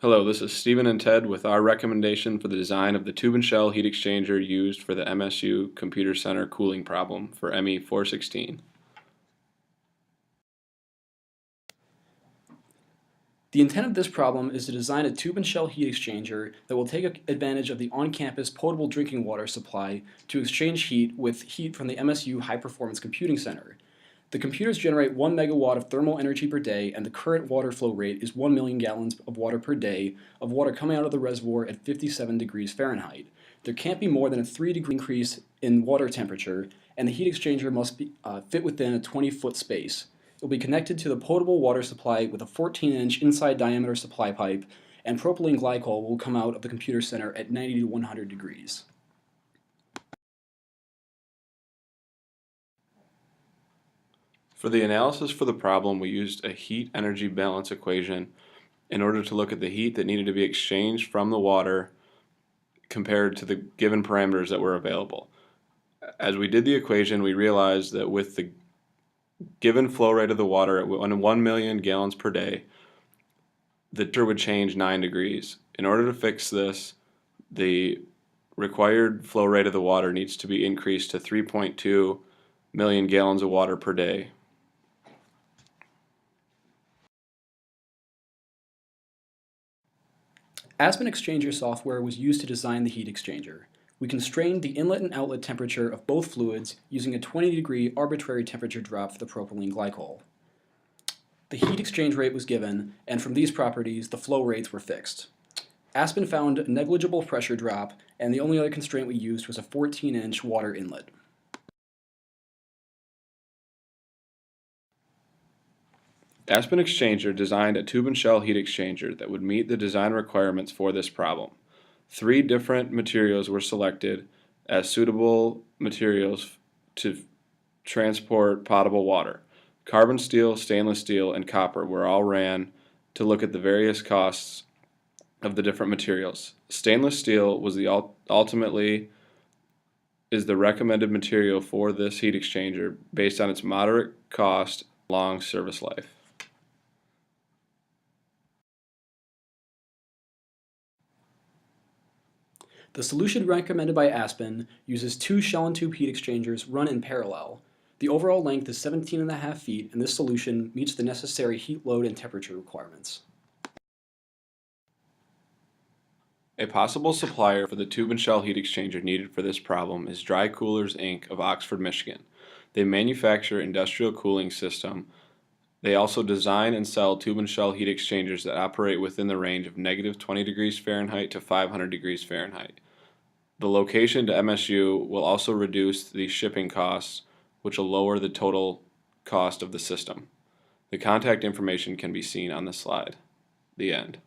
Hello, this is Stephen and Ted with our recommendation for the design of the tube and shell heat exchanger used for the MSU Computer Center cooling problem for ME416. The intent of this problem is to design a tube and shell heat exchanger that will take advantage of the on-campus potable drinking water supply to exchange heat with heat from the MSU High Performance Computing Center. The computers generate 1 megawatt of thermal energy per day, and the current water flow rate is 1 million gallons of water per day of water coming out of the reservoir at 57 degrees Fahrenheit. There can't be more than a 3-degree increase in water temperature, and the heat exchanger must fit within a 20-foot space. It will be connected to the potable water supply with a 14-inch inside diameter supply pipe, and propylene glycol will come out of the computer center at 90 to 100 degrees. For the analysis for the problem, we used a heat-energy balance equation in order to look at the heat that needed to be exchanged from the water compared to the given parameters that were available. As we did the equation, we realized that with the given flow rate of the water at 1 million gallons per day, the temperature would change 9 degrees. In order to fix this, the required flow rate of the water needs to be increased to 3.2 million gallons of water per day. Aspen Exchanger software was used to design the heat exchanger. We constrained the inlet and outlet temperature of both fluids using a 20-degree arbitrary temperature drop for the propylene glycol. The heat exchange rate was given, and from these properties, the flow rates were fixed. Aspen found a negligible pressure drop, and the only other constraint we used was a 14-inch water inlet. Aspen Exchanger designed a tube and shell heat exchanger that would meet the design requirements for this problem. 3 different materials were selected as suitable materials to transport potable water. Carbon steel, stainless steel, and copper were all ran to look at the various costs of the different materials. Stainless steel was ultimately is the recommended material for this heat exchanger based on its moderate cost, long service life. The solution recommended by Aspen uses 2 shell and tube heat exchangers run in parallel. The overall length is 17.5 feet, and this solution meets the necessary heat load and temperature requirements. A possible supplier for the tube and shell heat exchanger needed for this problem is Dry Coolers Inc. of Oxford, Michigan. They manufacture industrial cooling system. They also design and sell tube and shell heat exchangers that operate within the range of -20 degrees Fahrenheit to 500 degrees Fahrenheit. The location to MSU will also reduce the shipping costs, which will lower the total cost of the system. The contact information can be seen on the slide. The end.